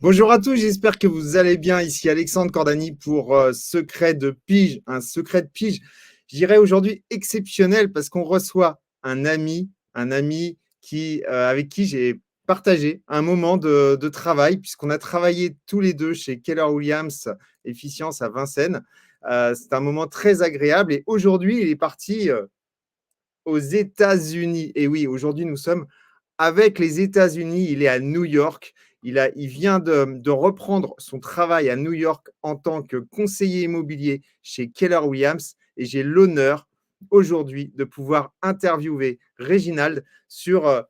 Bonjour à tous, j'espère que vous allez bien. Ici Alexandre Cordani pour Secret de Pige, un secret de pige, je dirais aujourd'hui exceptionnel parce qu'on reçoit un ami avec qui j'ai partagé un moment de travail puisqu'on a travaillé tous les deux chez Keller Williams Efficience à Vincennes. C'est un moment très agréable et aujourd'hui, il est parti aux États-Unis. Et oui, aujourd'hui, nous sommes avec les États-Unis. Il est à New York. Il vient de reprendre son travail à New York en tant que conseiller immobilier chez Keller Williams. Et j'ai l'honneur aujourd'hui de pouvoir interviewer Réginald sur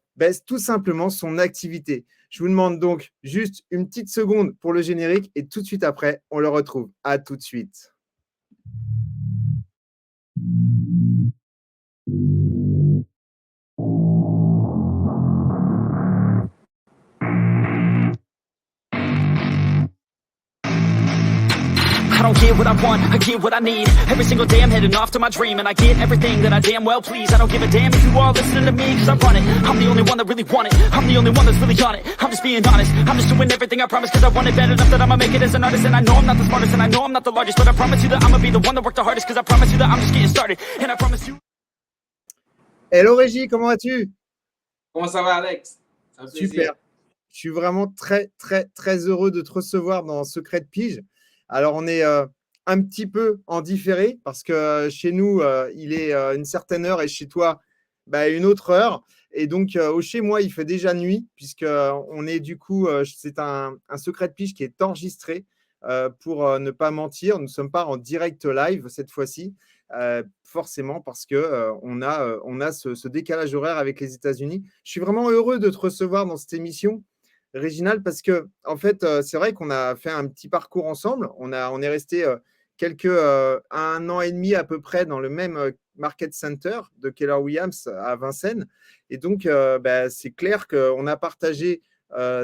tout simplement son activité. Je vous demande donc juste une petite seconde pour le générique et tout de suite après, on le retrouve. À tout de suite. I don't get what I want, I get what I need. Every single day I'm heading off to my dream, and I get everything that I damn well please. I don't give a damn if you all listening to me, cause I run it. I'm the only one that really want it, I'm the only one that's really on it. I'm just being honest, I'm just doing everything I promise, cause I want it bad enough that I'ma make it as an artist. And I know I'm not the smartest, and I know I'm not the largest, but I promise you that I'ma be the one that worked the hardest, cause I promise you that I'm just getting started. And I promise you. Hello Régie, comment vas-tu? Comment ça va, Alex? Ça fait Super. plaisir. Je suis vraiment très, très, très heureux de te recevoir dans Secret de Pige. Alors, on est un petit peu en différé parce que chez nous, il est une certaine heure et chez toi, une autre heure. Et donc, chez moi, il fait déjà nuit puisqu'on est du coup, c'est un Secret de Pige qui est enregistré pour ne pas mentir. Nous ne sommes pas en direct live cette fois-ci, forcément parce qu'on a ce décalage horaire avec les États-Unis. Je suis vraiment heureux de te recevoir dans cette émission. Réginald, parce que en fait, c'est vrai qu'on a fait un petit parcours ensemble. On est resté un an et demi à peu près dans le même market center de Keller Williams à Vincennes. Et donc, c'est clair qu'on a partagé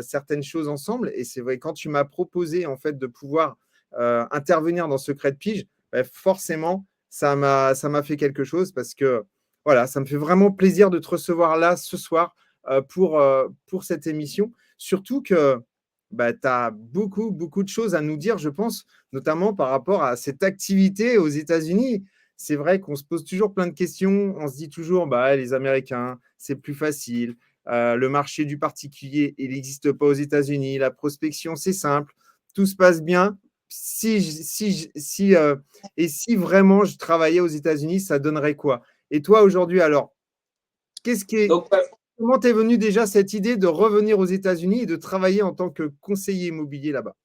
certaines choses ensemble. Et c'est vrai, quand tu m'as proposé en fait de pouvoir intervenir dans Secret de Pige, forcément, ça m'a fait quelque chose parce que voilà, ça me fait vraiment plaisir de te recevoir là ce soir pour cette émission. Surtout que tu as beaucoup, beaucoup de choses à nous dire, je pense, notamment par rapport à cette activité aux États-Unis. C'est vrai qu'on se pose toujours plein de questions. On se dit toujours, les Américains, c'est plus facile. Le marché du particulier, il n'existe pas aux États-Unis. La prospection, c'est simple. Tout se passe bien. Et si vraiment je travaillais aux États-Unis, ça donnerait quoi? Et toi, aujourd'hui, alors, qu'est-ce qui est, Donc, comment t'es venue déjà cette idée de revenir aux États-Unis et de travailler en tant que conseiller immobilier là-bas?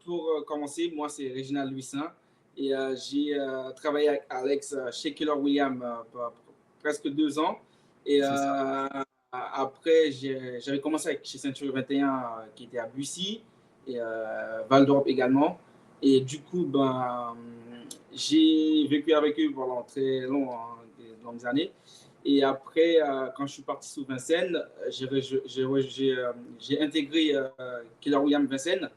pour commencer, moi, c'est Réginald Louisin et j'ai travaillé avec Alex chez Keller Williams pour presque 2 ans. Et C'est ça. après, j'avais commencé chez Century 21 qui était à Bussy et Val d'Europe également. Et du coup, j'ai vécu avec eux pendant très des longues années. Et après, quand je suis parti sous Vincennes, j'ai intégré Keller Williams Vincennes.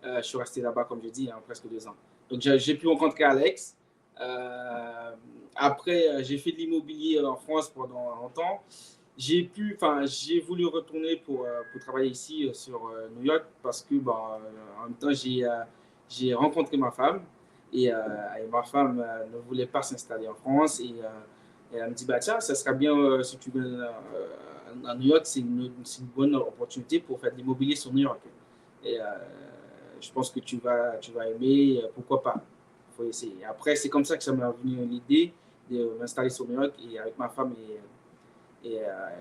Je suis resté là-bas, comme je dis, presque 2 ans. Donc, j'ai pu rencontrer Alex. Après, j'ai fait de l'immobilier en France pendant longtemps. J'ai voulu retourner pour travailler ici sur New York parce que, en même temps, j'ai rencontré ma femme et ma femme ne voulait pas s'installer en France et elle me dit, tiens, ça serait bien si tu viens à New York, c'est une bonne opportunité pour faire de l'immobilier sur New York. Et je pense que tu vas aimer, pourquoi pas. Il faut essayer. Après, c'est comme ça que ça m'est venu l'idée de m'installer sur New York et avec ma femme et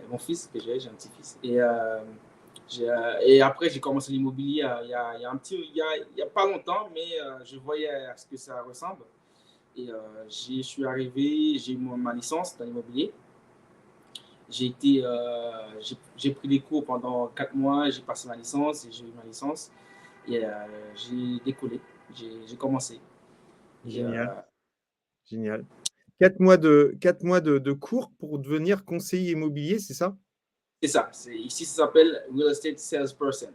mon fils que j'ai un petit fils. Et après, j'ai commencé l'immobilier il y a pas longtemps, mais je voyais à ce que ça ressemble. Et je suis arrivé, j'ai eu ma licence dans l'immobilier. J'ai pris des cours pendant 4 mois, j'ai passé ma licence et j'ai eu ma licence. Et j'ai décollé, j'ai commencé. Génial, génial. 4 mois de cours pour devenir conseiller immobilier, c'est ça? C'est ça. Ici, ça s'appelle Real Estate Salesperson.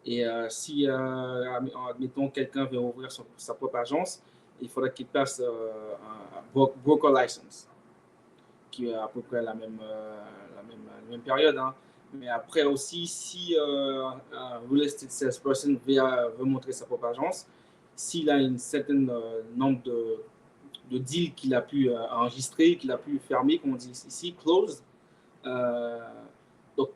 Et si, admettons, quelqu'un veut ouvrir sa propre agence, il faudra qu'il passe un broker license, qui est à peu près la même période. Hein. Mais après aussi, si un real estate salesperson veut montrer sa propre agence, s'il a une certaine nombre de deals qu'il a pu enregistrer, qu'il a pu fermer, comme on dit ici, close, euh, donc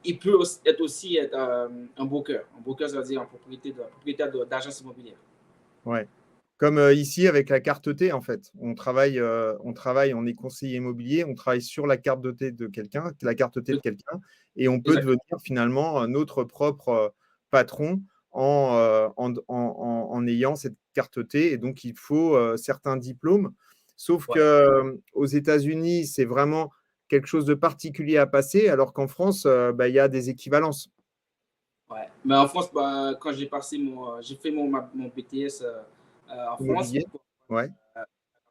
il peut être aussi être, un broker. Un broker, ça veut dire un propriétaire d'agence immobilière. Ouais. Comme ici avec la carte T, en fait. On est conseiller immobilier, on travaille sur la carte de T de quelqu'un, la carte T de quelqu'un, et on peut Exactement. devenir finalement notre propre patron en ayant cette carte T. Et donc, il faut certains diplômes. Sauf Ouais. que aux États-Unis, c'est vraiment quelque chose de particulier à passer, alors qu'en France, bah, il y a des équivalences. Ouais. Mais en France, bah, quand j'ai fait mon BTS en France Immobilier. pour Ouais.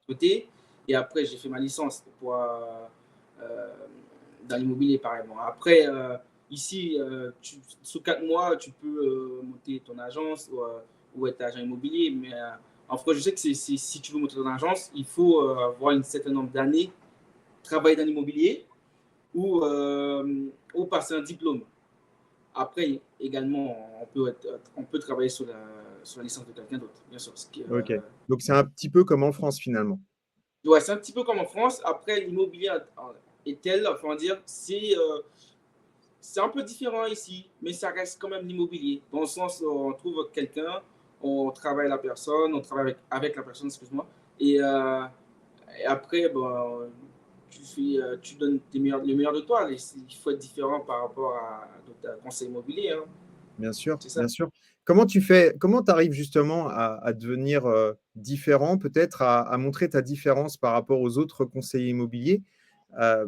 côté, et après j'ai fait ma licence pour, euh, dans l'immobilier pareillement. Après, ici, sous 4 mois, tu peux monter ton agence ou être agent immobilier, mais en France, je sais que si tu veux monter ton agence, il faut avoir un certain nombre d'années, travailler dans l'immobilier ou passer un diplôme. Après, également, on peut travailler sur la licence de quelqu'un d'autre, bien sûr. Ok. Donc, c'est un petit peu comme en France finalement. Ouais, c'est un petit peu comme en France. Après, l'immobilier est tel, enfin dire, c'est un peu différent ici, mais ça reste quand même l'immobilier. Dans le sens où on trouve quelqu'un, on travaille la personne, on travaille avec la personne, excuse-moi, et, et après, bon, tu donnes le meilleur de toi. Il faut être différent par rapport à d'autres conseils immobiliers, hein. Bien sûr, C'est ça. bien sûr. Comment tu arrives justement à devenir différent, peut-être à montrer ta différence par rapport aux autres conseillers immobiliers? Euh,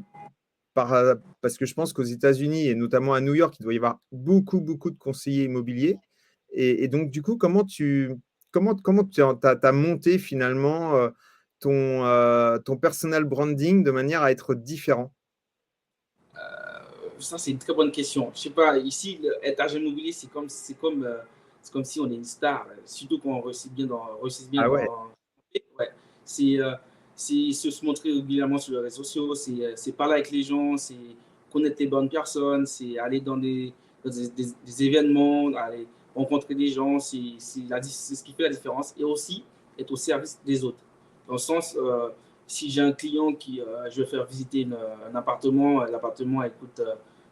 Parce que je pense qu'aux États-Unis et notamment à New York, il doit y avoir beaucoup, beaucoup de conseillers immobiliers. Et donc, du coup, comment tu as monté finalement ton personal branding de manière à être différent? Ça, c'est une très bonne question. Je sais pas, ici, être agent immobilier, c'est comme si on est une star, surtout quand on réussit bien Ah ouais, dans. Ouais. C'est se montrer régulièrement sur les réseaux sociaux, c'est parler avec les gens, c'est connaître les bonnes personnes, c'est aller des événements, aller rencontrer des gens, c'est ce qui fait la différence. Et aussi, être au service des autres. Dans le sens, si j'ai un client je vais faire visiter un appartement, l'appartement il coûte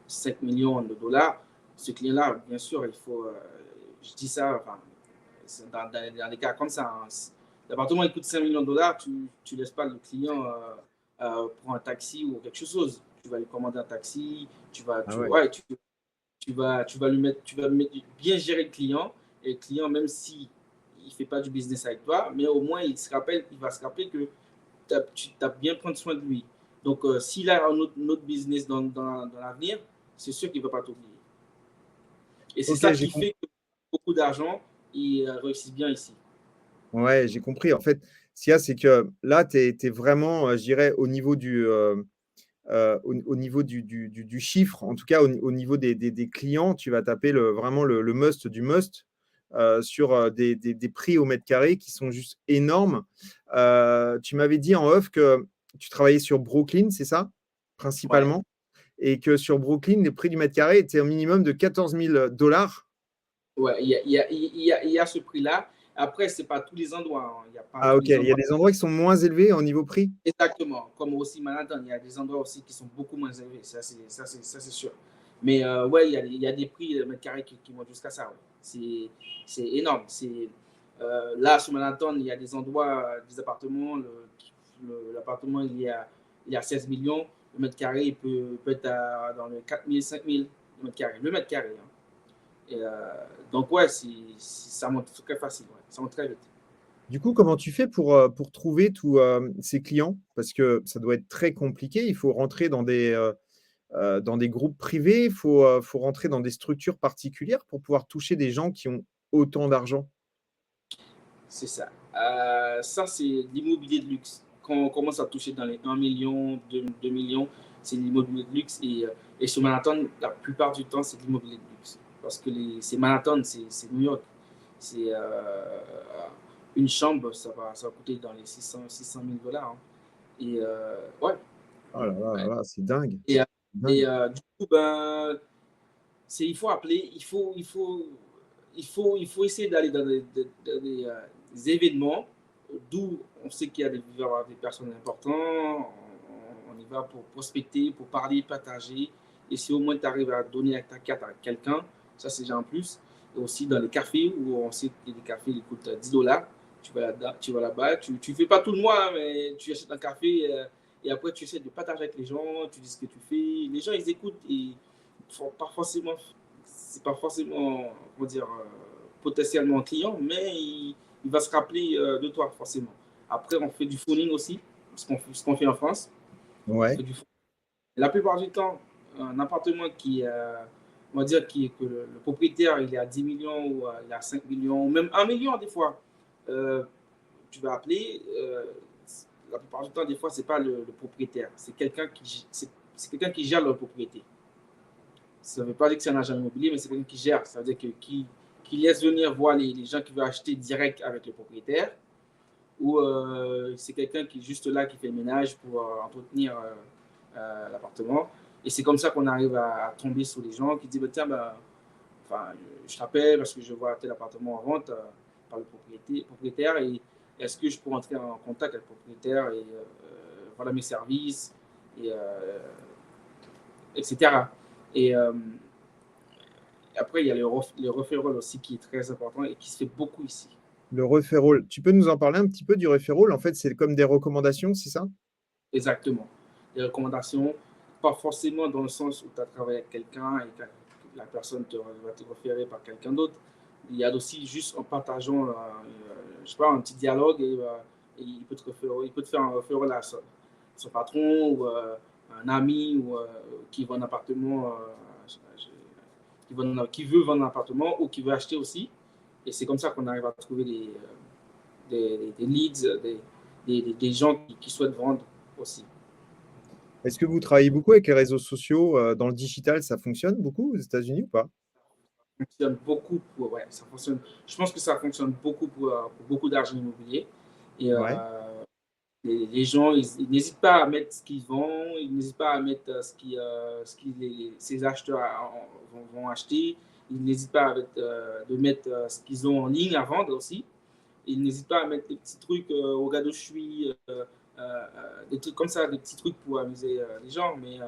5 millions de dollars, ce client-là, bien sûr, je dis ça, enfin, dans des cas comme ça, hein, l'appartement il coûte 5 millions de dollars, tu ne laisses pas le client prendre un taxi ou quelque chose. Tu vas lui commander un taxi, ah ouais. ouais, tu vas bien gérer le client, et le client, même si il ne fait pas du business avec toi, mais au moins il va se rappeler que tu as bien prendre soin de lui. Donc, s'il a un autre business dans l'avenir, c'est sûr qu'il ne va pas t'oublier. Et c'est Ok, ça j'ai qui compris. fait que beaucoup d'argent, ils réussissent bien ici. Ouais, j'ai compris. En fait, ce qu'il y a, c'est que là, tu es vraiment, je dirais, au niveau du chiffre, en tout cas au niveau des clients, tu vas taper vraiment le must du must sur des prix au mètre carré qui sont juste énormes. Tu m'avais dit en off que tu travaillais sur Brooklyn, c'est ça, Ouais. principalement, et que sur Brooklyn, les prix du mètre carré étaient un minimum de 14 000 $. Ouais, il y a ce prix-là. Après, c'est pas tous les endroits, hein. Il n'y a pas Ah, tous ok. les Il y a endroits. des endroits qui sont moins élevés au niveau prix. Exactement. Comme aussi Manhattan, il y a des endroits aussi qui sont beaucoup moins élevés. Ça, c'est sûr. Mais ouais, il y a des prix de mètre carré qui vont jusqu'à ça. Ouais. C'est énorme. Là, sur Manhattan, il y a des endroits, des appartements. L'appartement, il y a 16 millions. Le mètre carré, peut être dans le 4 000, 5 000 le mètre carré. Le mètre carré, hein. Et, donc, ouais, ça monte très facile. Ouais. Ça monte très vite. Du coup, comment tu fais pour trouver tous ces clients? Parce que ça doit être très compliqué. Il faut rentrer dans des groupes privés, faut rentrer dans des structures particulières pour pouvoir toucher des gens qui ont autant d'argent. C'est ça. Ça, c'est l'immobilier de luxe. Quand on commence à toucher dans les 1 million, 2 millions, c'est l'immobilier de luxe. Et sur Manhattan, la plupart du temps, c'est l'immobilier de luxe. Parce que c'est Manhattan, c'est New York. C'est une chambre, ça va coûter dans les 600 000 $. Hein. Et ouais. Oh là là là là, c'est dingue. Et, Et du coup, ben, il faut appeler, il faut essayer d'aller dans des événements d'où on sait qu'il y a des personnes importantes. On y va pour prospecter, pour parler, partager. Et si au moins tu arrives à donner ta carte à quelqu'un, ça c'est déjà en plus. Et aussi dans les cafés où on sait que les cafés ils coûtent 10 dollars. Tu vas là-bas, tu ne fais pas tout le mois, hein, mais tu achètes un café et après tu essaies de partager avec les gens, tu dis ce que tu fais. Les gens ils écoutent et font pas forcément, c'est pas forcément, comment dire, potentiellement client, mais il va se rappeler de toi forcément. Après, on fait du phoning aussi, ce qu'on fait en France. On Ouais. fait du phoning. La plupart du temps, un appartement on va dire que le propriétaire il est à 10 millions ou il est à 5 millions, ou même 1 million des fois, euh, tu vas appeler. La plupart du temps, des fois, c'est pas le propriétaire, c'est quelqu'un qui gère la propriété. Ça ne veut pas dire que c'est un agent immobilier, mais c'est quelqu'un qui gère. Ça veut dire qui laisse venir voir les gens qui veulent acheter direct avec le propriétaire, ou c'est quelqu'un qui est juste là, qui fait le ménage pour entretenir l'appartement. Et c'est comme ça qu'on arrive à tomber sur les gens qui disent bah, tiens, bah, enfin, je t'appelle parce que je vois tel appartement en vente par le propriétaire et est-ce que je peux entrer en contact avec le propriétaire et voilà mes services, et, etc. Et après, il y a le referral aussi qui est très important et qui se fait beaucoup ici. Le referral, tu peux nous en parler un petit peu du referral? En fait, c'est comme des recommandations, c'est ça? Exactement. Les recommandations, pas forcément dans le sens où tu as travaillé avec quelqu'un et que la personne va te référer par quelqu'un d'autre. Il y a aussi juste en partageant, je sais pas, un petit dialogue et il peut te faire un referral à son patron ou un ami ou qui vend un appartement, qui veut vendre un appartement ou qui veut acheter aussi. Et c'est comme ça qu'on arrive à trouver des leads, des gens qui souhaitent vendre aussi. Est-ce que vous travaillez beaucoup avec les réseaux sociaux dans le digital? Ça fonctionne beaucoup aux États-Unis ou pas? Fonctionne beaucoup pour, ouais, ça fonctionne. Je pense que ça fonctionne beaucoup pour beaucoup d'argent immobilier. Et Ouais. les gens, ils n'hésitent pas à mettre ce qu'ils vendent, ils n'hésitent pas à mettre ce que ces acheteurs vont acheter. Ils n'hésitent pas de mettre ce qu'ils ont en ligne à vendre aussi. Ils n'hésitent pas à mettre des petits trucs au gars de je suis, des trucs comme ça, des petits trucs pour amuser les gens. Mais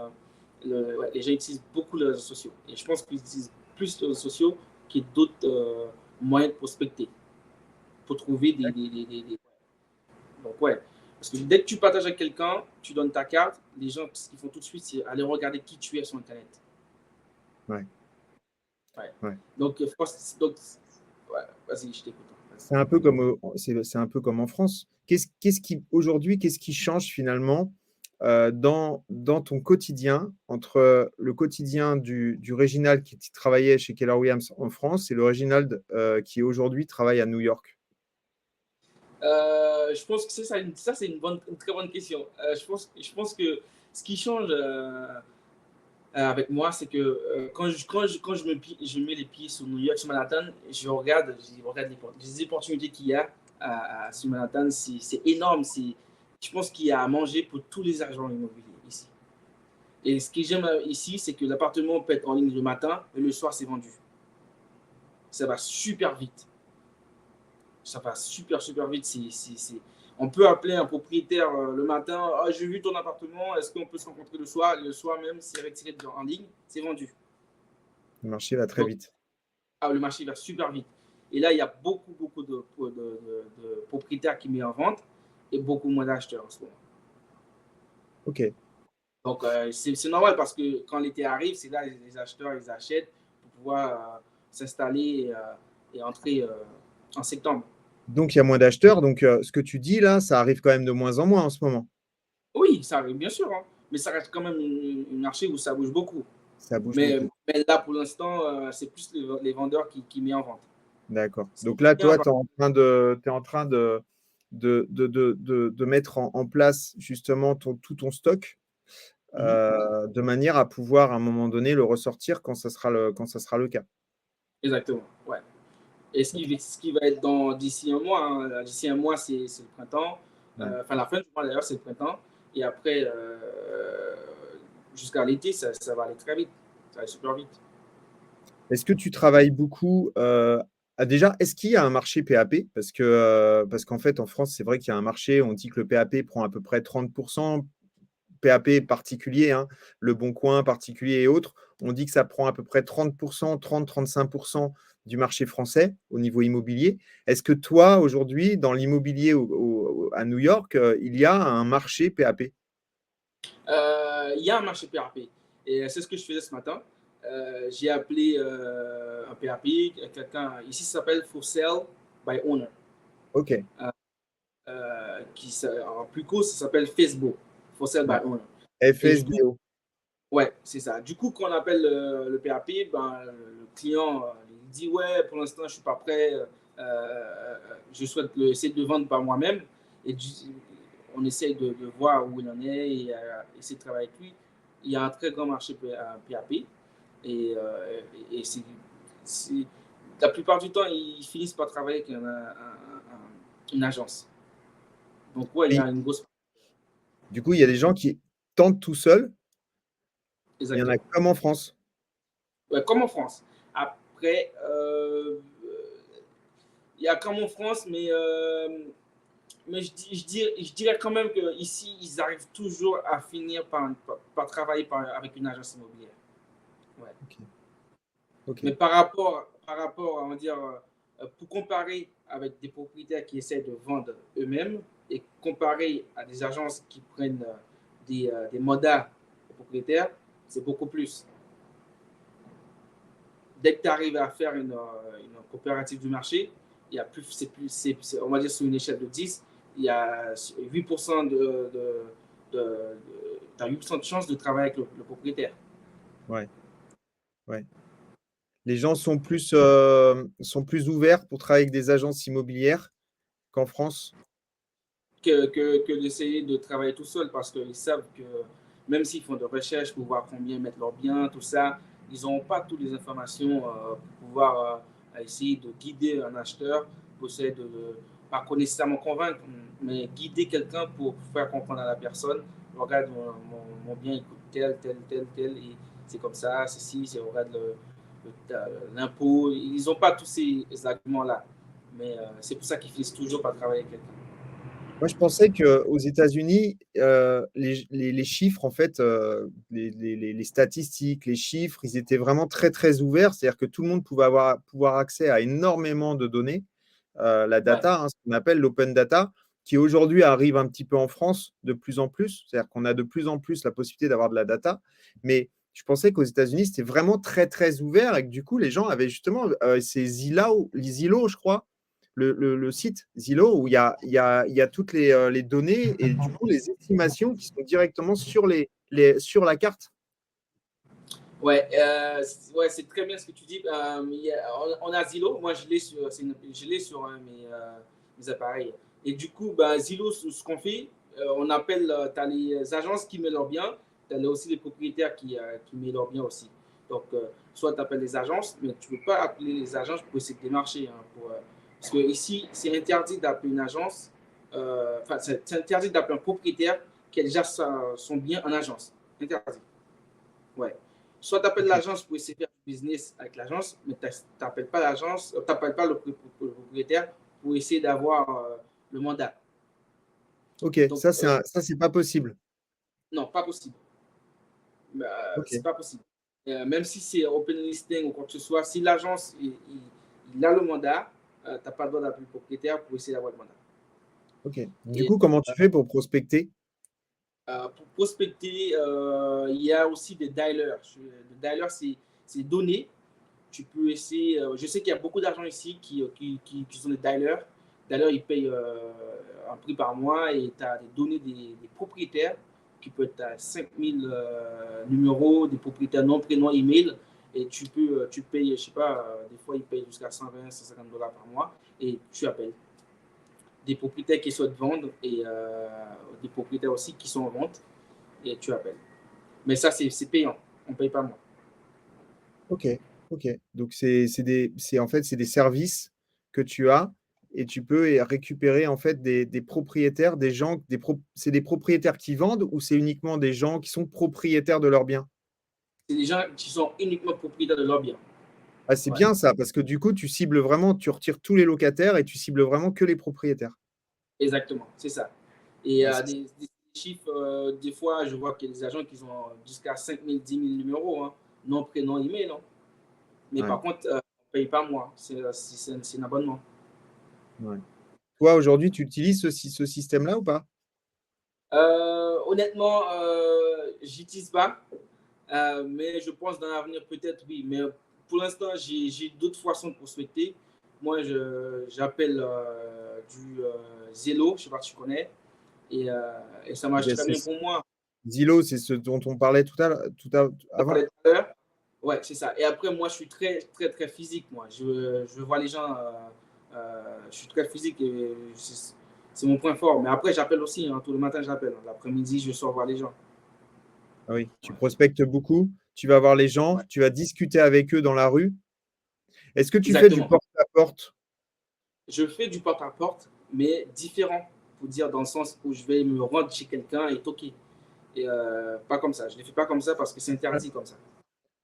ouais, les gens utilisent beaucoup les réseaux sociaux. Et je pense qu'ils utilisent plus les réseaux sociaux que d'autres moyens de prospecter pour trouver Donc, ouais. Parce que dès que tu partages avec quelqu'un, tu donnes ta carte, les gens, ce qu'ils font tout de suite, c'est aller regarder qui tu es sur Internet. Ouais. Ouais. Ouais. Donc, ouais, vas-y, je t'écoute. C'est un peu comme, c'est un peu comme en France. Aujourd'hui, qu'est-ce qui change finalement dans ton quotidien entre le quotidien du Réginald qui travaillait chez Keller Williams en France et le Réginald qui aujourd'hui travaille à New York? Je pense que ça c'est une très bonne question. Je pense que ce qui change avec moi, c'est que quand je mets les pieds sur New York, sur Manhattan, je regarde les opportunités qu'il y a sur Manhattan. C'est énorme. Je pense qu'il y a à manger pour tous les agents immobiliers ici. Et ce que j'aime ici, c'est que l'appartement peut être en ligne le matin, et le soir, c'est vendu. Ça va super vite. Ça va super, super vite. On peut appeler un propriétaire le matin. Ah, j'ai vu ton appartement. Est-ce qu'on peut se rencontrer le soir? Le soir même, c'est retiré en ligne. C'est vendu. Le marché va très Donc, vite. le marché va super vite. Et là, il y a beaucoup, beaucoup de propriétaires qui mettent en vente et beaucoup moins d'acheteurs en ce moment. OK. Donc, c'est normal parce que quand l'été arrive, c'est là les acheteurs ils achètent pour pouvoir s'installer et entrer en septembre. Donc, il y a moins d'acheteurs. Donc, ce que tu dis là, ça arrive quand même de moins en moins en ce moment. Oui, ça arrive bien sûr, hein, mais ça reste quand même un marché où ça bouge beaucoup. Ça bouge Mais, beaucoup. mais là, pour l'instant, c'est plus les vendeurs qui mettent en vente. D'accord. C'est Donc là, bien, toi, tu es en train de mettre en place justement tout ton stock de manière à pouvoir à un moment donné le ressortir quand ça sera le cas. exactement, ouais. Et ce qui va être d'ici un mois, hein, d'ici un mois, c'est le printemps. Ouais. Enfin, la fin du mois d'ailleurs, c'est le printemps. Et après, jusqu'à l'été, ça va aller très vite. Ça va aller super vite. Est-ce que tu travailles beaucoup déjà, est-ce qu'il y a un marché PAP? Parce qu'en fait, en France, c'est vrai qu'il y a un marché, on dit que le PAP prend à peu près 30%, PAP particulier, hein, Le Bon Coin particulier et autres, on dit que ça prend à peu près 30%, 30-35% du marché français au niveau immobilier. Est-ce que toi, aujourd'hui, dans l'immobilier à New York, il y a un marché PAP? Il y a un marché PRP. Et c'est ce que je faisais ce matin. J'ai appelé un PRP, quelqu'un ici, ça s'appelle For Sale by Owner. Ok, En plus court, ça s'appelle Facebook, For Sale by ouais. Owner. Et du coup, FSBO. ouais, c'est ça. Du coup, quand on appelle le PRP, ben, le client il dit ouais, pour l'instant, je suis pas prêt. Je souhaite essayer de le vendre par moi-même. Et on essaye de voir où il en est et essayer de travailler avec lui. Il y a un très grand marché PRP. Et la plupart du temps, ils finissent par travailler avec une agence. Donc, ouais, il y Et a une grosse. du coup, il y a des gens qui tentent tout seuls. Il y en a Exactement. comme en France. Ouais, comme en France. Après, il y a comme en France, mais je dirais quand même qu'ici, ils arrivent toujours à finir par travailler avec une agence immobilière. Ouais. Ok. Ok. Mais par rapport, on va dire, pour comparer avec des propriétaires qui essaient de vendre eux-mêmes et comparer à des agences qui prennent des mandats aux propriétaires, c'est beaucoup plus. Dès que tu arrives à faire une coopérative du marché, il y a plus, on va dire sur une échelle de 10, il y a 8% t'as 8% de chance de travailler avec le propriétaire. Ouais. Ouais. Les gens sont plus ouverts pour travailler avec des agences immobilières qu'en France. Que d'essayer de travailler tout seul parce qu'ils savent que même s'ils font des recherches pour voir combien mettre leurs biens, tout ça, ils n'ont pas toutes les informations pour pouvoir essayer de guider un acheteur, pour essayer pas nécessairement convaincre, mais guider quelqu'un pour faire comprendre à la personne, regarde, mon bien il coûte tel, tel, tel, tel, et c'est comme ça, c'est regarde l'impôt. Ils n'ont pas tous ces arguments-là. Mais c'est pour ça qu'ils finissent toujours par travailler avec quelqu'un. Moi, je pensais qu'aux États-Unis, les chiffres, en fait, les statistiques, les chiffres, ils étaient vraiment très, très ouverts. C'est-à-dire que tout le monde pouvait pouvoir accès à énormément de données. La Ouais. data, hein, ce qu'on appelle l'open data, qui aujourd'hui arrive un petit peu en France de plus en plus. C'est-à-dire qu'on a de plus en plus la possibilité d'avoir de la data. Mais je pensais qu'aux États-Unis, c'était vraiment très, très ouvert et que du coup, les gens avaient justement ces Zillow, je crois, le site Zillow où il y a toutes les données et du coup, les estimations qui sont directement sur la carte. Ouais, ouais, c'est très bien ce que tu dis. On a Zillow, moi je l'ai sur mes appareils. Et du coup, bah, Zillow, ce qu'on fait, on appelle, tu as les agences qui mettent leurs biens, tu as aussi les propriétaires qui mettent leurs biens aussi. Donc, soit tu appelles les agences, mais tu ne peux pas appeler les agences pour essayer de démarcher. Hein, parce que ici, c'est interdit d'appeler une agence, enfin, c'est interdit d'appeler un propriétaire qui a déjà son bien en agence. Interdit. Ouais. Soit tu appelles Ok, l'agence pour essayer de faire du business avec l'agence, mais tu n'appelles pas l'agence, tu n'appelles pas le propriétaire pour essayer d'avoir le mandat. ok, Donc, ça, c'est pas possible. non, pas possible. Ok, C'est pas possible. Même si c'est open listing ou quoi que ce soit, si l'agence il a le mandat, tu n'as pas le droit d'appeler le propriétaire pour essayer d'avoir le mandat. ok. Du Et coup, comment tu fais pour prospecter? pour prospecter, il y a aussi des dialers. Le dialer, c'est donner. Tu peux essayer. Je sais qu'il y a beaucoup d'argent ici qui sont des dialers. D'ailleurs, ils payent un prix par mois et tu as des données des propriétaires qui peuvent être à 5000 numéros, des propriétaires nom, prénom, email. Et tu payes, je sais pas, des fois ils payent jusqu'à 120, 150 dollars par mois et tu appelles. Des propriétaires qui souhaitent vendre et des propriétaires aussi qui sont en vente et tu appelles. Mais ça, c'est payant. On ne paye pas moins. Ok, ok. Donc, en fait, c'est des services que tu as et tu peux récupérer en fait des propriétaires, des gens, c'est des propriétaires qui vendent ou c'est uniquement des gens qui sont propriétaires de leurs biens? C'est des gens qui sont uniquement propriétaires de leur bien. Ah, c'est Ouais, bien ça, parce que du coup, tu cibles vraiment, tu retires tous les locataires et tu cibles vraiment que les propriétaires. exactement, c'est ça. Et Ah, ça, des chiffres, des fois, je vois qu'il y a des agents qui ont jusqu'à 5 000, 10 000 numéros, hein, nom, prénom, email. Non. Mais ouais, par contre, on ne paye pas moi, c'est un abonnement. ouais. Toi, aujourd'hui, tu utilises ce système-là ou pas? Honnêtement, j'utilise pas, mais je pense dans l'avenir peut-être oui. Mais pour l'instant, j'ai d'autres façons de prospecter. Moi, j'appelle du Zelo, je sais pas si tu connais, et ça marche très bien pour moi. Zillow, c'est ce dont on parlait On avant. parlait tout à l'heure. Ouais, c'est ça. Et après, moi, je suis très, très, très physique. Moi, je vois les gens. Je suis très physique et c'est mon point fort. Mais après, j'appelle aussi. Hein, tout le matin, j'appelle. L'après-midi, je sors voir les gens. Ah oui, tu Ouais. prospectes beaucoup, tu vas voir les gens, Ouais. tu vas discuter avec eux dans la rue. Est-ce que tu fais du Exactement. porte-à-porte? Je fais du porte-à-porte, mais différent. Pour dire dans le sens où je vais me rendre chez quelqu'un et toquer. Et pas comme ça. Je ne le fais pas comme ça parce que c'est Ah, interdit comme ça.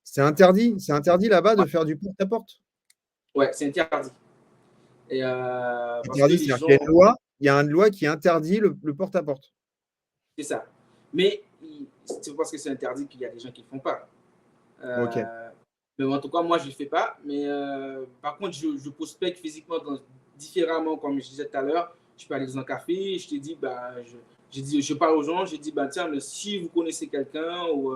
c'est interdit là-bas de faire du porte-à-porte. Ouais, c'est interdit. Et parce que Interdit, les c'est-à-dire qu'il y a gens. une loi, il y a une loi qui interdit le porte-à-porte. C'est ça. Mais c'est parce que c'est interdit qu'il y a des gens qui ne le font pas. Ok. Mais en tout cas, moi, je ne le fais pas. Mais par contre, je prospecte physiquement différemment, comme je disais tout à l'heure. Je peux aller dans un café, je te dis, bah, je parle aux gens, je dis, bah, tiens, mais si vous connaissez quelqu'un ou,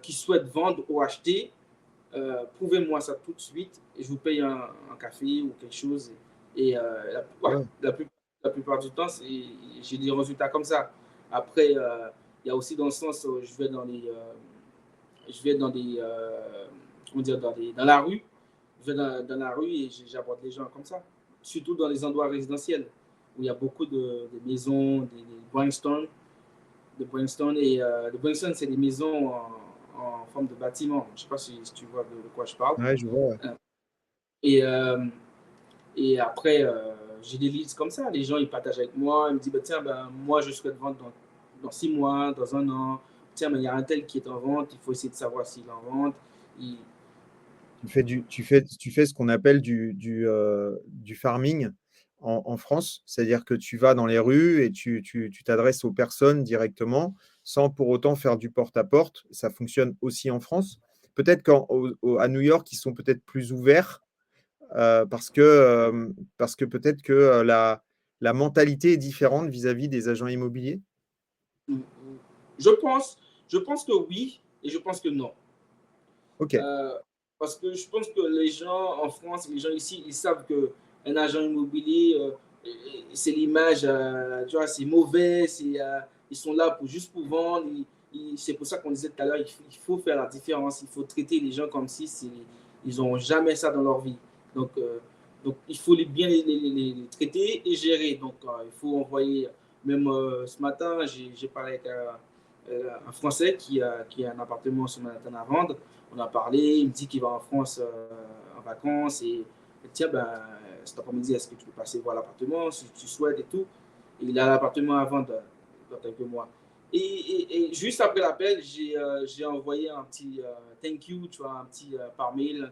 qui souhaite vendre ou acheter, prouvez-moi ça tout de suite et je vous paye un café ou quelque chose. Et Ouais. la plupart du temps, j'ai des résultats comme ça. Après, il y a aussi dans le sens où je vais dans des, comment dire, dans la rue. Je vais dans la rue et j'aborde les gens comme ça. Surtout dans les endroits résidentiels où il y a beaucoup de maisons, des brownstones. Et les brownstones, c'est des maisons en forme de bâtiment. Je ne sais pas si tu vois de quoi je parle. Ouais, je vois, ouais. Euh, Et, et après, j'ai des leads comme ça. Les gens, ils partagent avec moi. Ils me disent, bah, tiens, ben, moi, je souhaite vendre dans 6 mois, dans un an. Tiens, mais il y a un tel qui est en vente. Il faut essayer de savoir s'il est en vente. Il- Tu fais ce qu'on appelle du farming en France, c'est-à-dire que tu vas dans les rues et tu t'adresses aux personnes directement sans pour autant faire du porte-à-porte. Ça fonctionne aussi en France. Peut-être qu'à New York, ils sont peut-être plus ouverts parce que peut-être que la mentalité est différente vis-à-vis des agents immobiliers. je pense, je pense que oui et je pense que non. Ok, Euh, Parce que je pense que les gens en France, les gens ici, ils savent qu'un agent immobilier, c'est l'image, tu vois, c'est mauvais, ils sont là juste pour vendre. C'est pour ça qu'on disait tout à l'heure, il faut faire la différence, il faut traiter les gens comme si ils n'ont jamais ça dans leur vie. Donc, il faut bien les traiter et gérer. Donc, il faut envoyer, même ce matin, j'ai parlé avec un Français qui a un appartement sur Manhattan à vendre. On a parlé, il me dit qu'il va en France en vacances et tiens, ben, cet après-midi, est-ce que tu peux passer voir l'appartement si tu souhaites et tout. Et il a l'appartement à vendre dans quelques mois. Et juste après l'appel, j'ai envoyé un petit thank you, tu vois, un petit par mail,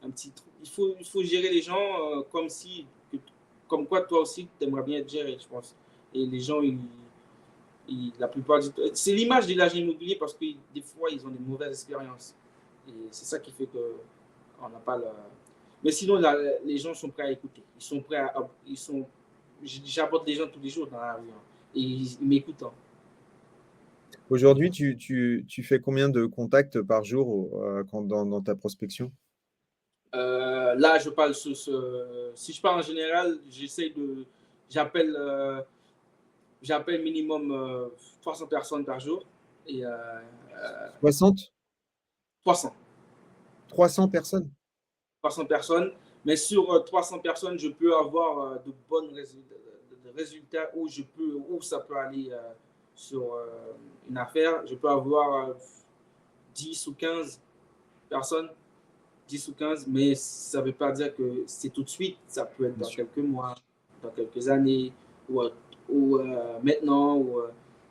un petit truc. Il faut gérer les gens comme si, comme quoi toi aussi, tu aimerais bien être géré, je pense. Et les gens, la plupart du temps, c'est l'image de l'agent immobilier parce que des fois, ils ont des mauvaises expériences. Et c'est ça qui fait qu'on n'a pas le. Mais sinon, les gens sont prêts à écouter. Ils sont prêts à. J'aborde les gens tous les jours dans la rue. Hein, et ils m'écoutent. Hein. aujourd'hui, tu fais combien de contacts par jour dans ta prospection? Là, je parle si je parle en général, j'appelle, j'appelle minimum 300 personnes par jour. Et 60? 300. 300 personnes? 300 personnes. Mais sur 300 personnes, je peux avoir de bons résultats où ça peut aller sur une affaire. Je peux avoir 10 ou 15 personnes 10 ou 15, mais ça ne veut pas dire que c'est tout de suite. Ça peut être bien dans sûr. quelques mois, dans quelques années, ou maintenant.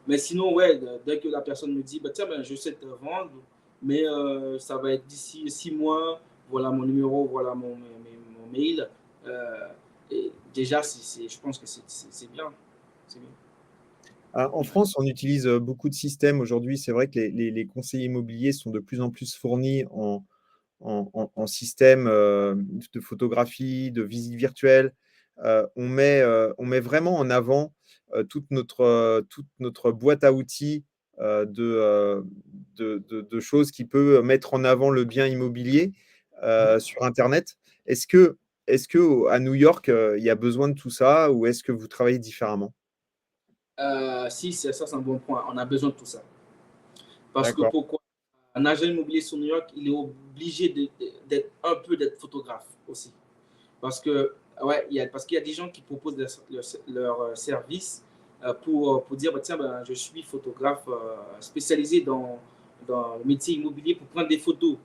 Mais sinon, ouais, dès que la personne me dit, bah, tiens, ben, je sais te vendre, mais ça va être d'ici 6 mois, voilà mon numéro, voilà mon mail. Euh, et déjà, je pense que c'est bien. C'est bien. En France, on utilise beaucoup de systèmes aujourd'hui. C'est vrai que les conseillers immobiliers sont de plus en plus fournis en système de photographie, de visite virtuelle. On met vraiment en avant toute notre boîte à outils de choses qui peut mettre en avant le bien immobilier sur Internet. Est-ce que, à New York, il y a besoin de tout ça ou est-ce que vous travaillez différemment? Si, ça, c'est un bon point. On a besoin de tout ça. Parce que D'accord. pourquoi? Un agent immobilier sur New York, il est obligé d'être photographe aussi. Parce que, ouais, parce qu'il y a des gens qui proposent leur service pour dire, bah, tiens, ben, je suis photographe spécialisé dans le métier immobilier pour prendre des photos.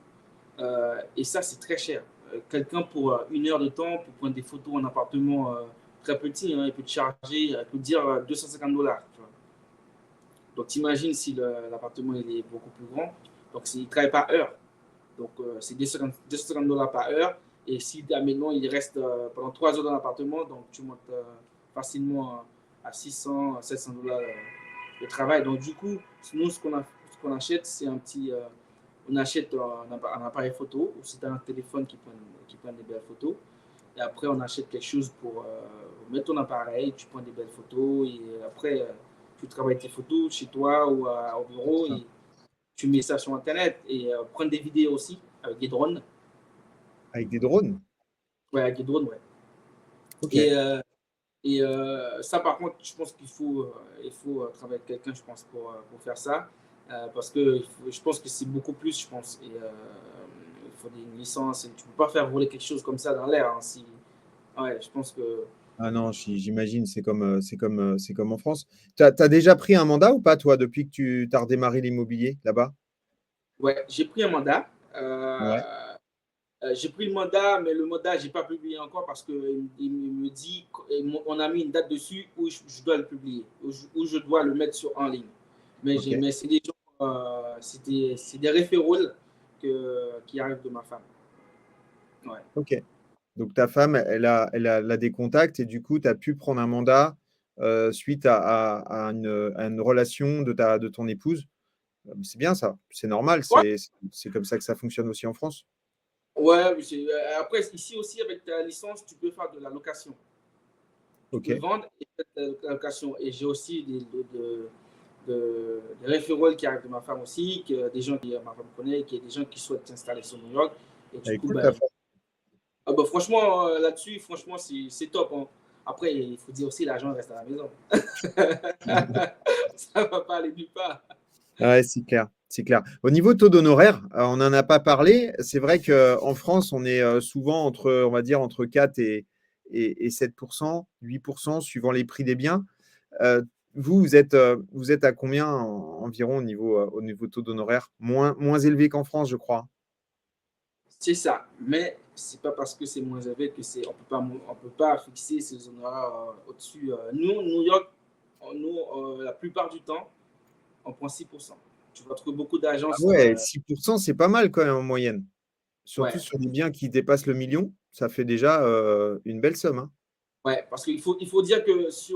Et ça, c'est très cher. Quelqu'un pour 1 heure de temps pour prendre des photos en appartement très petit, hein, il peut te charger, il peut te dire $250. Tu vois. Donc, t'imagines si l'appartement il est beaucoup plus grand. Donc, il ne travaille pas heure. Donc, c'est $250 par heure. Et si maintenant il reste pendant 3 heures dans l'appartement, donc tu montes facilement à 600, $700 de travail. Donc, du coup, nous, ce qu'on achète, c'est on achète un appareil photo ou c'est un téléphone qui prend des belles photos. Et après, on achète quelque chose pour mettre ton appareil, tu prends des belles photos et après, tu travailles tes photos chez toi ou au bureau Ça. et tu mets ça sur Internet et prendre des vidéos aussi avec des drones. Avec des drones? Ouais, avec des drones, ouais. Ok. Et, ça, par contre, je pense il faut travailler avec quelqu'un, je pense, pour faire ça. Parce que je pense que c'est beaucoup plus, je pense. Et il faut une licence. Et tu ne peux pas faire voler quelque chose comme ça dans l'air. Hein, ouais, je pense que. Ah non, j'imagine, c'est comme en France. Tu as déjà pris un mandat ou pas, toi, depuis que tu as redémarré l'immobilier là-bas? Ouais, j'ai pris un mandat. Ouais. J'ai pris le mandat, mais le mandat, je n'ai pas publié encore parce qu'il me dit, on a mis une date dessus où je dois le publier, où je dois le mettre en ligne. Ok. Mais c'est des gens, c'est des référents qui arrivent de ma femme. Ouais. Ok. Donc ta femme, elle a des contacts et du coup, tu as pu prendre un mandat suite à une relation de ton épouse. C'est bien ça, c'est normal, Ouais, c'est comme ça que ça fonctionne aussi en France. ouais, après, ici aussi, avec ta licence, tu peux faire de la location. Tu Ok. peux vendre et faire de la location. Et j'ai aussi des référents qui arrivent de ma femme aussi, des gens que ma femme connaît, des gens qui souhaitent s'installer sur New York. Et du Elle est coup, cool ta ben, femme. bah, franchement, là-dessus, franchement, c'est top. Hein. Après, il faut dire aussi l'argent reste à la maison. Ça ne va pas aller nulle part. Ouais, c'est clair, c'est clair. Au niveau taux d'honoraires, on n'en a pas parlé. C'est vrai qu'en France, on est souvent on va dire, entre 4 et 7%, 8% suivant les prix des biens. Euh, vous êtes à combien environ au niveau taux d'honoraires? Moins élevé qu'en France, je crois. C'est ça. Mais c'est pas parce que c'est moins élevé que on peut pas fixer ces honoraires au-dessus. Nous, New York, la plupart du temps, on prend 6%. Tu vas trouver beaucoup Ah d'agences. ouais, 6%, c'est pas mal quand même en moyenne. Surtout Ouais, sur des biens qui dépassent le million, ça fait déjà une belle somme, hein. ouais, parce il faut dire que c'est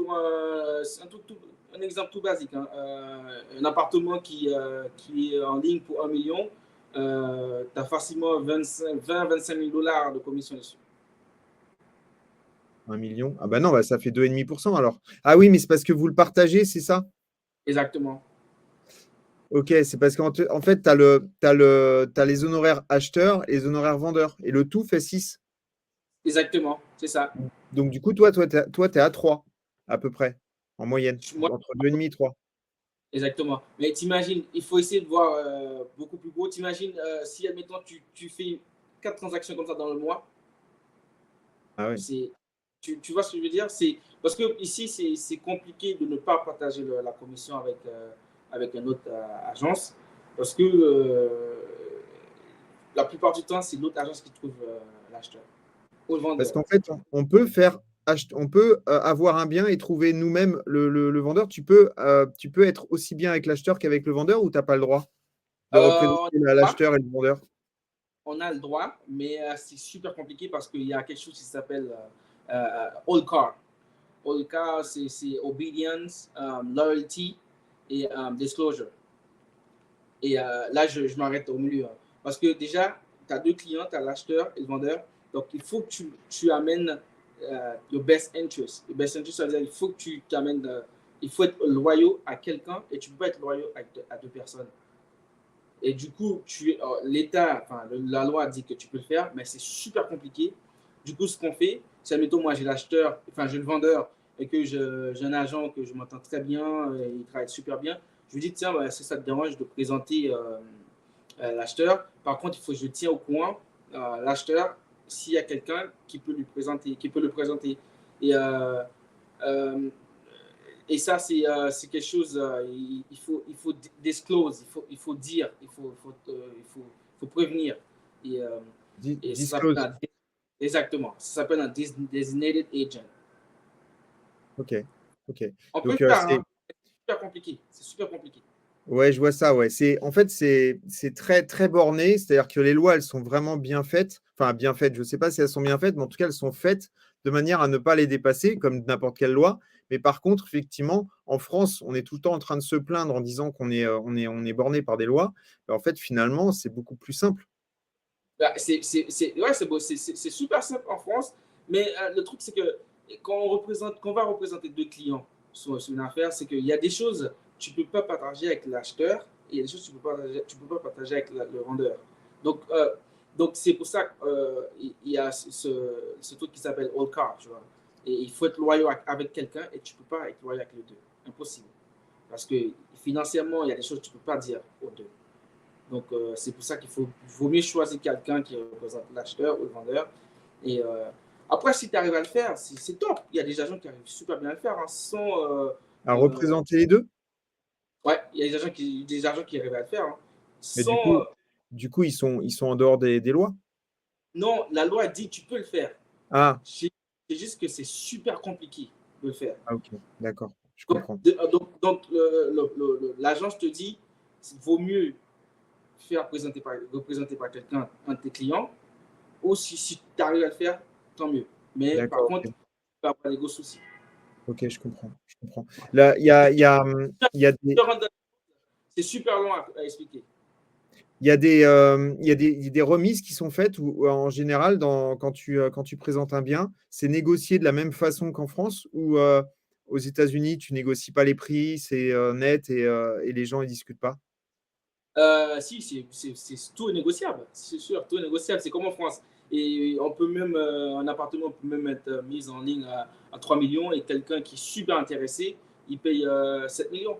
un exemple tout basique, hein, un appartement qui est en ligne pour 1 million, tu as facilement 25 000 dollars de commission dessus. 1 million. Ah bah non, bah ça fait 2,5% alors. Ah oui, mais c'est parce que vous le partagez, c'est ça? Exactement. Ok, c'est parce qu'en fait, t'as les honoraires acheteurs et les honoraires vendeurs. Et le tout fait 6. Exactement, c'est ça. Donc du coup, t'es à 3 à peu près, en moyenne, Moi, entre 2,5 et 3. exactement. Mais t'imagines, il faut essayer de voir beaucoup plus gros. T'imagines si, admettons, tu fais 4 transactions comme ça dans le mois, Ah oui. c'est, tu vois ce que je veux dire? C'est parce que ici c'est compliqué de ne pas partager la commission avec une autre agence parce que la plupart du temps, c'est l'autre agence qui trouve l'acheteur ou le Parce vendeur. qu'en fait, on peut faire on peut avoir un bien et trouver nous-mêmes le vendeur. Tu peux être aussi bien avec l'acheteur qu'avec le vendeur ou tu n'as pas le droit de représenter On, l'acheteur et le vendeur? on a le droit, mais c'est super compliqué parce qu'il y a quelque chose qui s'appelle All Car. All Car, c'est obedience, loyalty et disclosure. Et là, je m'arrête au milieu. Hein. Parce que déjà, tu as deux clients, tu as l'acheteur et le vendeur. Donc, il faut que tu amènes your best interest. Le best interest, ça veut dire qu'il faut que tu t'amènes, il faut être loyal à quelqu'un et tu ne peux pas être loyal à deux personnes. Et du coup, l'État, enfin, la loi dit que tu peux le faire, mais c'est super compliqué. Du coup, ce qu'on fait, c'est, admettons, moi, j'ai l'acheteur, enfin, j'ai le vendeur et que j'ai un agent que je m'entends très bien, et il travaille super bien. Je lui dis, tiens, bah, si ça te dérange de présenter l'acheteur, par contre, il faut que je tiens au courant l'acheteur s'il y a quelqu'un qui peut lui présenter, qui peut le présenter. Et euh, et ça, c'est quelque chose, il faut disclose, il faut dire, il faut prévenir. Et, et ça s'appelle Disclose. exactement, ça s'appelle un designated agent. Ok. Ok. On peut Donc, le faire, hein. C'est super compliqué. C'est super compliqué. ouais, je vois ça. Ouais. En fait, c'est très, très borné. C'est-à-dire que les lois, elles sont vraiment bien faites. Enfin, bien faites. Je ne sais pas si elles sont bien faites, mais en tout cas, elles sont faites de manière à ne pas les dépasser, comme n'importe quelle loi. Mais par contre, effectivement, en France, on est tout le temps en train de se plaindre en disant on est borné par des lois. Mais en fait, finalement, c'est beaucoup plus simple. Bah, ouais, c'est beau, c'est super simple en France, mais le truc, c'est que quand on va représenter deux clients sur une affaire, c'est qu'il y a des choses que tu ne peux pas partager avec l'acheteur et il y a des choses que tu peux pas partager avec le vendeur. Donc, c'est pour ça qu'il y a ce truc qui s'appelle all car, tu vois. Et il faut être loyal avec quelqu'un et tu ne peux pas être loyal avec les deux. Impossible. Parce que financièrement, il y a des choses que tu ne peux pas dire aux deux. Donc, c'est pour ça qu'il vaut mieux choisir quelqu'un qui représente l'acheteur ou le vendeur. Et après, si tu arrives à le faire, c'est top. Il y a des agents qui arrivent super bien à le faire. Hein, À représenter les deux. ouais, il y a des agents qui arrivent à le faire. Hein, Mais sans, du coup ils sont en dehors des lois. non, la loi dit que tu peux le faire. Ah, C'est juste que c'est super compliqué de le faire. ah, ok, d'accord, je Donc, comprends. donc l'agence te dit qu'il vaut mieux faire représenter par quelqu'un, un de tes clients, ou si tu arrives à le faire, tant mieux. Mais par D'accord, contre, ok. tu peux avoir des gros soucis. Ok, je comprends. Je comprends. Là, C'est super long à expliquer. il y a des remises qui sont faites ou en général, quand tu présentes un bien, c'est négocié de la même façon qu'en France ou aux États-Unis, tu négocies pas les prix, c'est net et les gens ne discutent pas. Si, tout est négociable. C'est sûr, tout est négociable. C'est comme en France. Et on peut même, un appartement peut même être mis en ligne à 3 millions et quelqu'un qui est super intéressé, il paye 7 millions.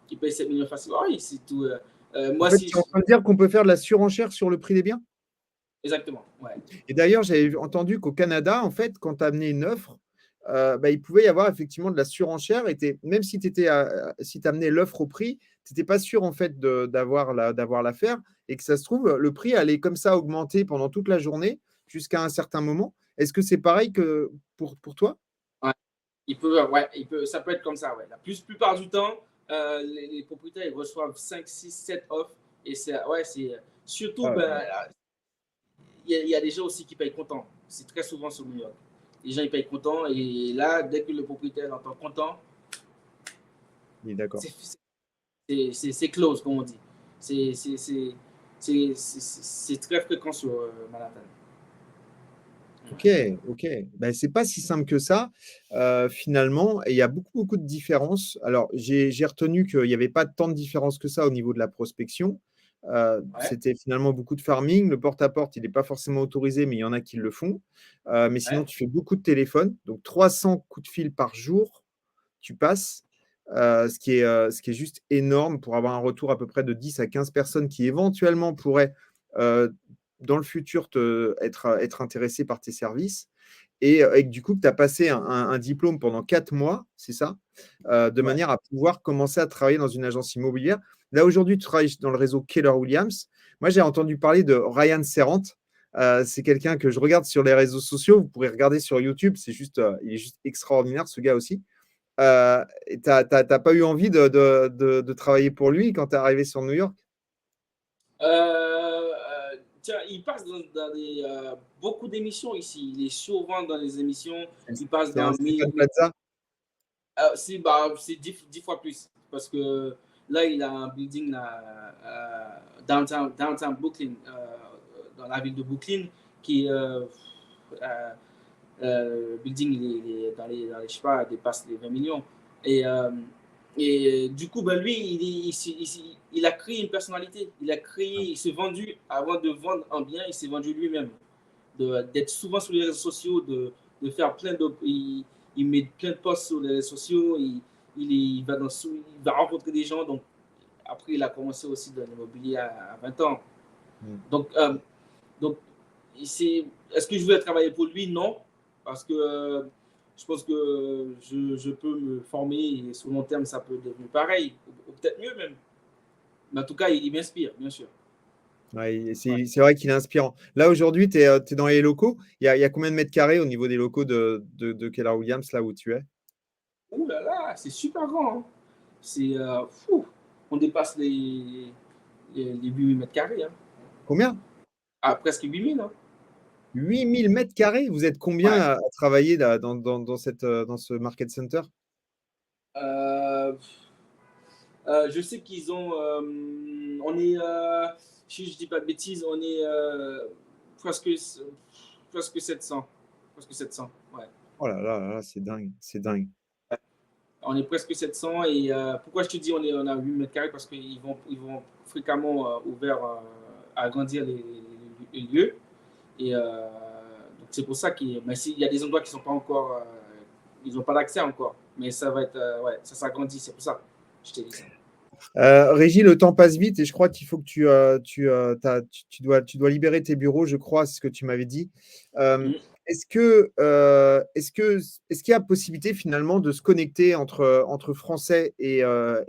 Il paye 7 millions facilement. Ah oui, c'est tout. En Moi, fait, tu es en train de dire qu'on peut faire de la surenchère sur le prix des biens? exactement. Ouais. Et d'ailleurs, j'avais entendu qu'au Canada, en fait, quand tu amenais une offre, bah, il pouvait y avoir effectivement de la surenchère. Même si tu amenais l'offre au prix, tu n'étais pas sûr en fait d'avoir l'affaire et que ça se trouve, le prix allait comme ça augmenter pendant toute la journée jusqu'à un certain moment. Est-ce que c'est pareil que pour toi? Ouais. Ça peut être comme ça. Ouais. La plupart du temps, les propriétaires ils reçoivent 5, 6, 7 offres. Et c'est surtout, Ah, ben, il y a des gens aussi qui payent comptant. C'est très souvent sur New York. Les gens ils payent comptant et là, dès que le propriétaire entend comptant, oui, d'accord. c'est close, comme on dit. C'est très fréquent sur Manhattan. Ok, ok. Ben, c'est pas si simple que ça, finalement. Et il y a beaucoup, beaucoup de différences. Alors, j'ai retenu qu'il n'y avait pas tant de différences que ça au niveau de la prospection. Ouais, C'était finalement beaucoup de farming. Le porte-à-porte, il n'est pas forcément autorisé, mais il y en a qui le font. Mais sinon, ouais, tu fais beaucoup de téléphone. Donc, 300 coups de fil par jour, tu passes. Ce qui est juste énorme pour avoir un retour à peu près de 10 à 15 personnes qui éventuellement pourraient euh, dans le futur être intéressé par tes services et que du coup, tu as passé un diplôme pendant 4 mois, c'est ça, de ouais. manière à pouvoir commencer à travailler dans une agence immobilière. Là, aujourd'hui, tu travailles dans le réseau Keller Williams. Moi, j'ai entendu parler de Ryan Serrant. C'est quelqu'un que je regarde sur les réseaux sociaux. Vous pourrez regarder sur YouTube. Il est juste extraordinaire, ce gars aussi. Et t'as pas eu envie de travailler pour lui quand tu es arrivé sur New York? Tiens, il passe beaucoup d'émissions ici. Il est souvent dans les émissions. Il passe C'est un dans Stephen Plaza? c'est 10 fois plus. Parce que là, il a un building là, downtown Brooklyn, dans la ville de Brooklyn, qui le building, il est je sais pas, dépasse les 20 millions. Et, euh, du coup, ben, lui, il a créé une personnalité. Il s'est vendu, avant de vendre un bien, il s'est vendu lui-même. D'être souvent sur les réseaux sociaux, de faire il met plein de posts sur les réseaux sociaux, il va rencontrer des gens. Donc, après, il a commencé aussi dans l'immobilier à 20 ans. Donc, donc est-ce que je voulais travailler pour lui? Non, parce que je pense que je peux me former et sur long terme, ça peut devenir pareil, ou peut-être mieux même. Mais en tout cas, il m'inspire, bien sûr. Ouais, c'est vrai qu'il est inspirant. Là, aujourd'hui, tu es, dans les locaux. Il y a combien de mètres carrés au niveau des locaux de Keller Williams, là où tu es? Ouh là là, c'est super grand, hein. C'est fou. On dépasse les 8 mètres carrés, hein. Combien? Ah, presque 8 000, hein. 8000 mètres carrés? Vous êtes combien Ouais. à travailler là, dans ce market center? Euh, je sais qu'ils ont. On est. Si je dis pas de bêtises, on est presque, presque 700. Presque 700, ouais. Oh là là, là, c'est dingue, c'est dingue. On est presque 700. Et pourquoi je te dis on a 8 mètres carrés? Parce ils vont fréquemment agrandir les lieux. Et donc c'est pour ça qu'il y a des endroits qui sont pas encore. Ils n'ont pas d'accès encore. Mais ça va être. Ouais, ça s'agrandit, c'est pour ça. Je t'ai dit ça. Régis, le temps passe vite et je crois qu'il faut que tu dois libérer tes bureaux, je crois, c'est ce que tu m'avais dit. Euh, Mm. est-ce qu'il y a possibilité finalement de se connecter entre Français et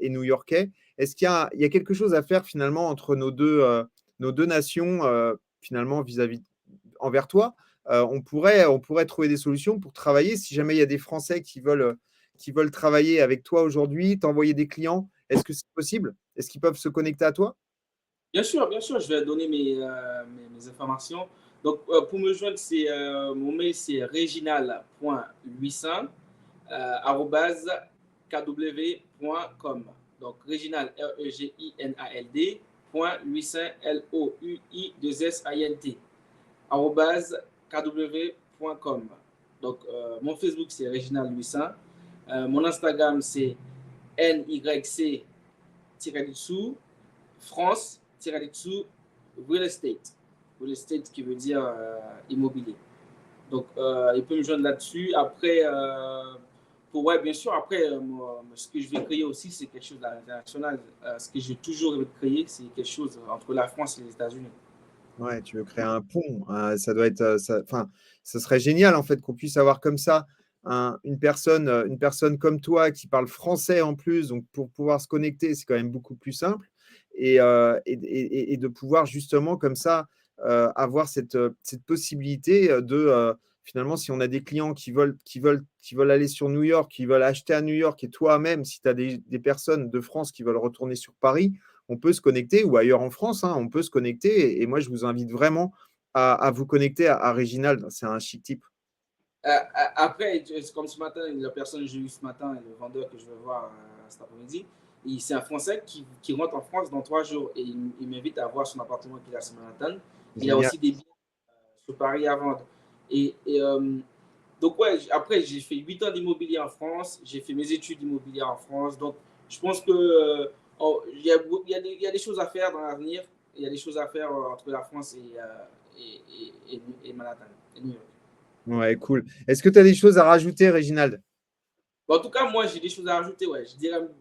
New-Yorkais? Est-ce il y a quelque chose à faire finalement entre nos deux nations finalement vis-à-vis envers toi? On pourrait trouver des solutions pour travailler si jamais il y a des Français qui veulent travailler avec toi aujourd'hui, t'envoyer des clients. Est-ce que c'est possible? Est-ce qu'ils peuvent se connecter à toi? Bien sûr, je vais donner mes informations. Donc, pour me joindre, mon mail, c'est reginal.800 arobase kw.com. Donc, Reginald, R-E-G-I-N-A-L-D, point 800, L-O-U-I-2-S-I-N-T, arobase kw.com. Donc, mon Facebook, c'est Reginald 800. Mon Instagram, c'est NYC-dessous, France-dessous, real estate. Real estate qui veut dire immobilier. Donc, il peut me joindre là-dessus. Après, ouais, bien sûr, après, ce que je vais créer aussi, c'est quelque chose d'international. Ce que j'ai toujours créé, c'est quelque chose entre la France et les États-Unis. Ouais, tu veux créer un pont. Ça doit être, enfin, ce serait génial en fait qu'on puisse avoir comme ça une personne comme toi qui parle français en plus. Donc pour pouvoir se connecter, c'est quand même beaucoup plus simple et de pouvoir justement comme ça avoir cette possibilité finalement si on a des clients qui veulent aller sur New York, qui veulent acheter à New York et toi-même, si tu as des personnes de France qui veulent retourner sur Paris, on peut se connecter ou ailleurs en France, hein, on peut se connecter. Et moi, je vous invite vraiment à vous connecter à Réginald. C'est un chic type. Après, comme ce matin, la personne que j'ai eue ce matin, le vendeur que je vais voir cet après-midi, c'est un Français qui rentre en France dans 3 jours et il m'invite à voir son appartement qu'il a sur Manhattan. Il a Génial. aussi des biens sur Paris à vendre. Donc, ouais, après, j'ai fait 8 ans d'immobilier en France, j'ai fait mes études d'immobilier en France. Donc, je pense que il y a des choses à faire dans l'avenir. Il y a des choses à faire entre la France et Manhattan, et New York. Ouais, cool. Est-ce que tu as des choses à rajouter, Réginald? Bon, en tout cas, moi, j'ai des choses à rajouter. Ouais.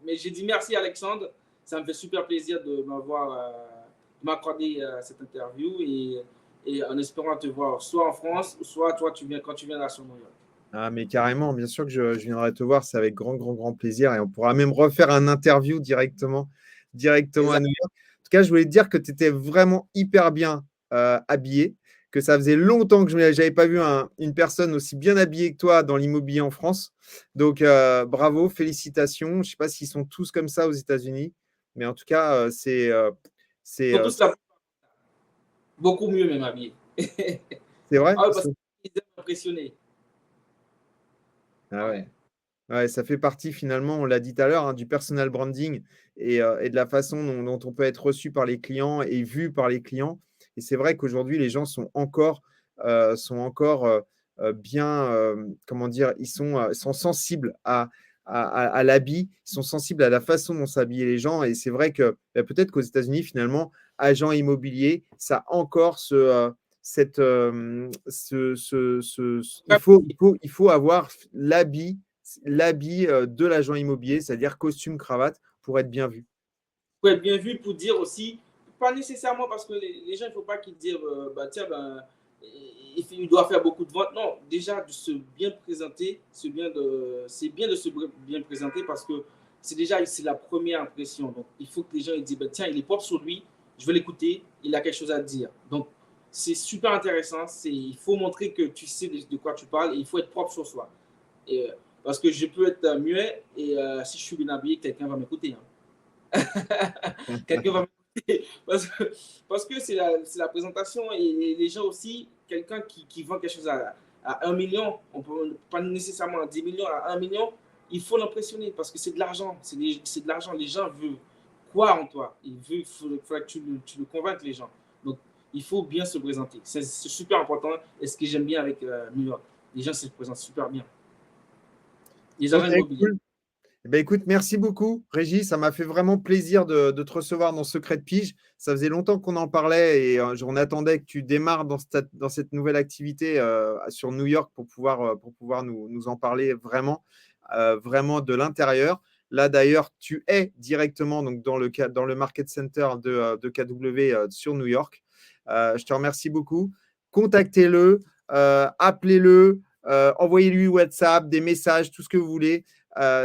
Mais j'ai dit merci, Alexandre. Ça me fait super plaisir de m'accorder cette interview et en espérant te voir soit en France, soit toi, quand tu viens là sur New York. Ah, mais carrément, bien sûr que je viendrai te voir. C'est avec grand, grand, grand plaisir. Et on pourra même refaire un interview directement à Exact. New York. tout cas, je voulais te dire que tu étais vraiment hyper bien habillé, que ça faisait longtemps que je n'avais pas vu une personne aussi bien habillée que toi dans l'immobilier en France. Donc, bravo, félicitations. Je ne sais pas s'ils sont tous comme ça aux États-Unis, mais en tout cas, c'est Surtout ça, beaucoup mieux même habillé. c'est vrai? Ah ouais, parce qu'ils aiment impressionner. Ah ouais. Ouais, ça fait partie finalement, on l'a dit tout à l'heure, hein, du personal branding et de la façon dont on peut être reçu par les clients et vu par les clients. Et c'est vrai qu'aujourd'hui, les gens sont encore bien, comment dire, ils sont sensibles à l'habit, ils sont sensibles à la façon dont s'habillent les gens. Et c'est vrai que peut-être qu'aux États-Unis, finalement, agent immobilier, ça a encore il faut avoir l'habit de l'agent immobilier, c'est-à-dire costume, cravate, pour être bien vu. Pour être bien vu, pour dire aussi, pas nécessairement parce que les gens, il ne faut pas qu'ils disent, tiens, il doit faire beaucoup de ventes. Non, déjà, de se bien présenter, c'est bien de se bien présenter parce que c'est la première impression. Donc, il faut que les gens ils disent, tiens, il est propre sur lui, je vais l'écouter, il a quelque chose à dire. Donc, c'est super intéressant. Il faut montrer que tu sais de quoi tu parles et il faut être propre sur soi. Et, parce que je peux être muet et si je suis bien habillé, quelqu'un va m'écouter. Hein. Quelqu'un va m'écouter. Parce que c'est la présentation et les gens aussi, quelqu'un qui vend quelque chose à 1 million, on peut pas nécessairement à 10 millions, à 1 million, il faut l'impressionner parce que c'est de l'argent. C'est de l'argent. Les gens veulent croire en toi. Il faut que tu le convainques les gens. Donc, il faut bien se présenter. C'est super important. Et ce que j'aime bien avec New York, les gens se présentent super bien. Les agents immobiliers. Cool. Écoute, merci beaucoup, Régis. Ça m'a fait vraiment plaisir de te recevoir dans Secret de Pige. Ça faisait longtemps qu'on en parlait et on attendait que tu démarres dans cette nouvelle activité sur New York pour pouvoir nous en parler vraiment de l'intérieur. Là, d'ailleurs, tu es directement donc, dans le Market Center de KW sur New York. Je te remercie beaucoup. Contactez-le, appelez-le, envoyez-lui WhatsApp, des messages, tout ce que vous voulez.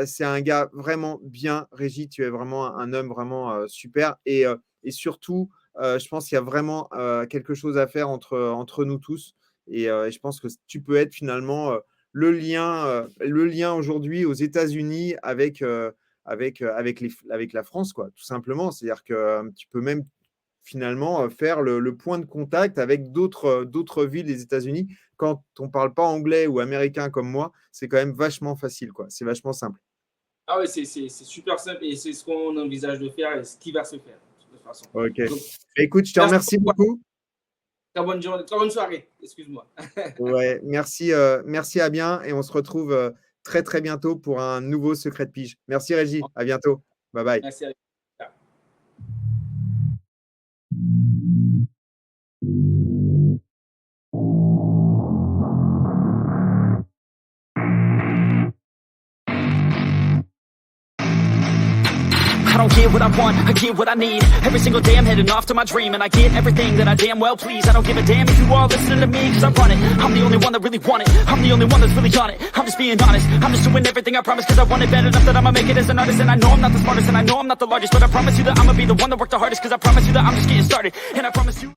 C'est un gars vraiment bien. Régis, tu es vraiment un homme vraiment super. Et surtout, je pense qu'il y a vraiment quelque chose à faire entre nous tous. Et je pense que tu peux être finalement le lien aujourd'hui aux États-Unis avec la France, quoi, tout simplement. C'est-à-dire que tu peux même finalement faire le point de contact avec d'autres villes des États-Unis. Quand on ne parle pas anglais ou américain comme moi, c'est quand même vachement facile, quoi. C'est vachement simple. Ah oui, c'est super simple et c'est ce qu'on envisage de faire et ce qui va se faire de toute façon. Ok. Donc, écoute, je te remercie beaucoup. Très bonne journée, très bonne soirée, excuse-moi. Ouais, merci à bien et on se retrouve très très bientôt pour un nouveau Secret de Pige. Merci Régis, à bientôt. Bye bye. Merci à vous. I don't get what I want, I get what I need. Every single day I'm heading off to my dream, and I get everything that I damn well please. I don't give a damn if you all listening to me, cause I run it. I'm the only one that really want it, I'm the only one that's really on it. I'm just being honest, I'm just doing everything I promise, cause I want it bad enough that I'ma make it as an artist. And I know I'm not the smartest, and I know I'm not the largest, but I promise you that I'ma be the one that worked the hardest, cause I promise you that I'm just getting started. And I promise you